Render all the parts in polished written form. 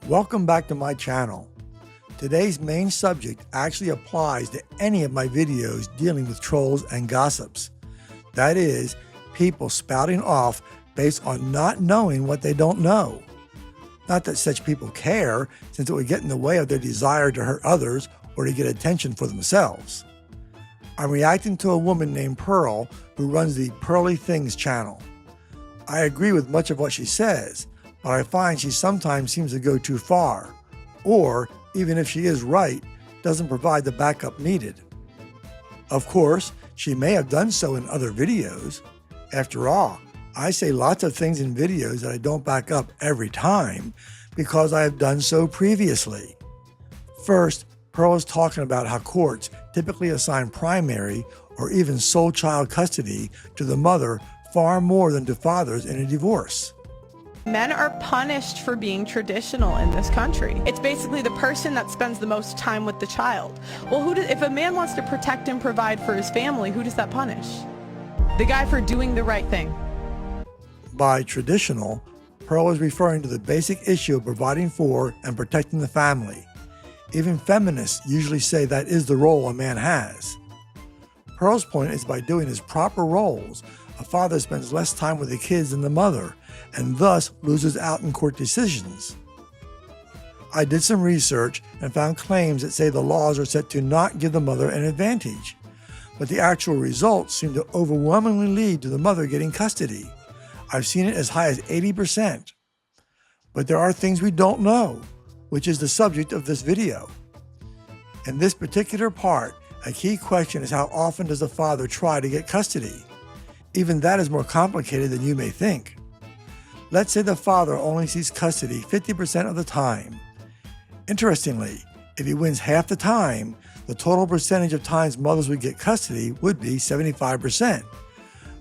Welcome back to my channel. Today's main subject actually applies to any of my videos dealing with trolls and gossips. That is, people spouting off based on not knowing what they don't know. Not that such people care, since it would get in the way of their desire to hurt others or to get attention for themselves. I'm reacting to a woman named Pearl who runs the Pearly Things channel. I agree with much of what she says, but I find she sometimes seems to go too far, or, even if she is right, doesn't provide the backup needed. Of course, she may have done so in other videos. After all, I say lots of things in videos that I don't back up every time because I have done so previously. First, Pearl is talking about how courts typically assign primary or even sole child custody to the mother far more than to fathers in a divorce. Men are punished for being traditional in this country. It's basically the person that spends the most time with the child. Well, if a man wants to protect and provide for his family, who does that punish? The guy for doing the right thing. By traditional, Pearl is referring to the basic issue of providing for and protecting the family. Even feminists usually say that is the role a man has. Pearl's point is by doing his proper roles, a father spends less time with the kids than the mother, and thus loses out in court decisions. I did some research and found claims that say the laws are set to not give the mother an advantage, but the actual results seem to overwhelmingly lead to the mother getting custody. I've seen it as high as 80%. But there are things we don't know, which is the subject of this video. In this particular part, a key question is how often does the father try to get custody? Even that is more complicated than you may think. Let's say the father only sees custody 50% of the time. Interestingly, if he wins half the time, the total percentage of times mothers would get custody would be 75%.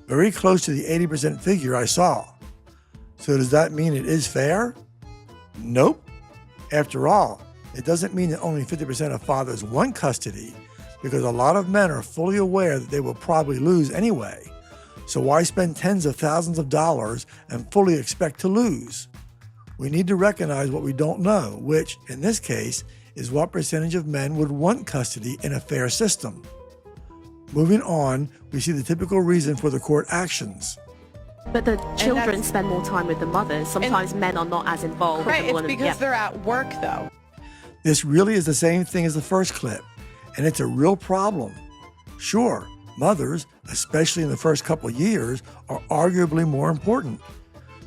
Very close to the 80% figure I saw. So does that mean it is fair? Nope. After all, it doesn't mean that only 50% of fathers want custody, because a lot of men are fully aware that they will probably lose anyway. So why spend tens of thousands of dollars and fully expect to lose? We need to recognize what we don't know, which, in this case, is what percentage of men would want custody in a fair system. Moving on, we see the typical reason for the court actions. But the children spend more time with the mothers. Sometimes men are not as involved. Right, it's because they're at work, though. This really is the same thing as the first clip, and it's a real problem. Sure, mothers, especially in the first couple of years, are arguably more important,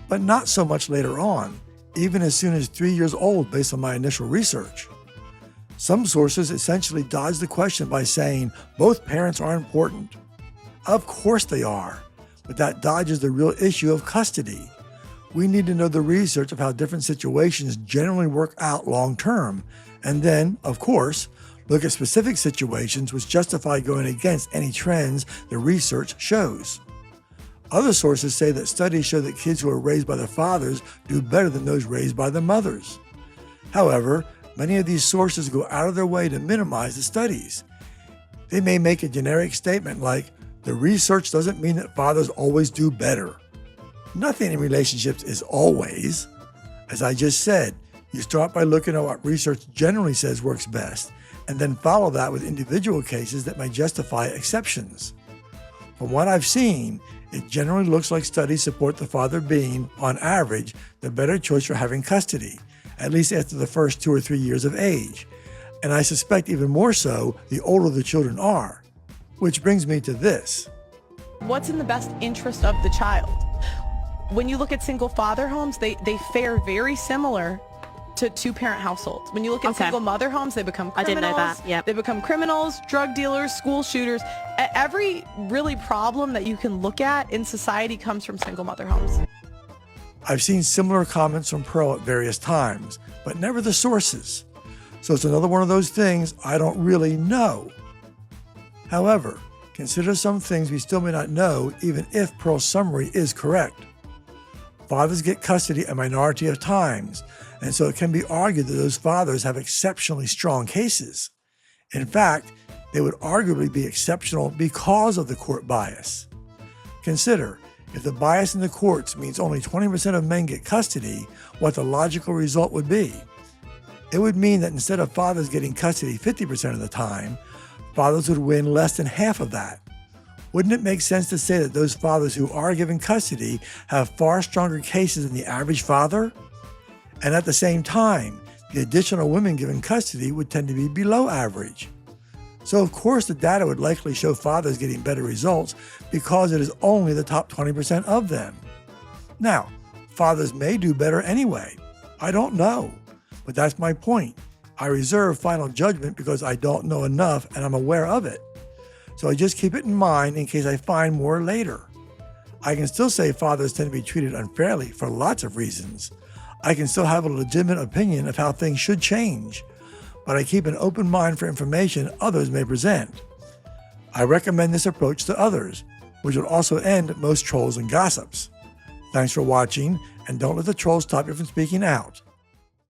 but not so much later on, even as soon as 3 years old based on my initial research. Some sources essentially dodge the question by saying both parents are important. Of course they are, but that dodges the real issue of custody. We need to know the research of how different situations generally work out long term, and then, of course, look at specific situations which justify going against any trends the research shows. Other sources say that studies show that kids who are raised by their fathers do better than those raised by their mothers. However, many of these sources go out of their way to minimize the studies. They may make a generic statement like, the research doesn't mean that fathers always do better. Nothing in relationships is always. As I just said, you start by looking at what research generally says works best, and then follow that with individual cases that may justify exceptions. From what I've seen, it generally looks like studies support the father being, on average, the better choice for having custody, at least after the first 2 or 3 years of age, and I suspect even more so the older the children are. Which brings me to this. What's in the best interest of the child? When you look at single father homes, they fare very similar to two-parent households. When you look at single mother homes, they become criminals. I didn't know that. Yep. They become criminals, drug dealers, school shooters. Every really problem that you can look at in society comes from single mother homes. I've seen similar comments from Pearl at various times, but never the sources. So it's another one of those things I don't really know. However, consider some things we still may not know even if Pearl's summary is correct. Fathers get custody a minority of times, and so it can be argued that those fathers have exceptionally strong cases. In fact, they would arguably be exceptional because of the court bias. Consider, if the bias in the courts means only 20% of men get custody, what the logical result would be. it would mean that instead of fathers getting custody 50% of the time, fathers would win less than half of that. Wouldn't it make sense to say that those fathers who are given custody have far stronger cases than the average father? And at the same time, the additional women given custody would tend to be below average. So of course the data would likely show fathers getting better results because it is only the top 20% of them. Now, fathers may do better anyway. I don't know, but that's my point. I reserve final judgment because I don't know enough and I'm aware of it. So I just keep it in mind in case I find more later. I can still say fathers tend to be treated unfairly for lots of reasons. I can still have a legitimate opinion of how things should change, but I keep an open mind for information others may present. I recommend this approach to others, which will also end most trolls and gossips. Thanks for watching, and don't let the trolls stop you from speaking out.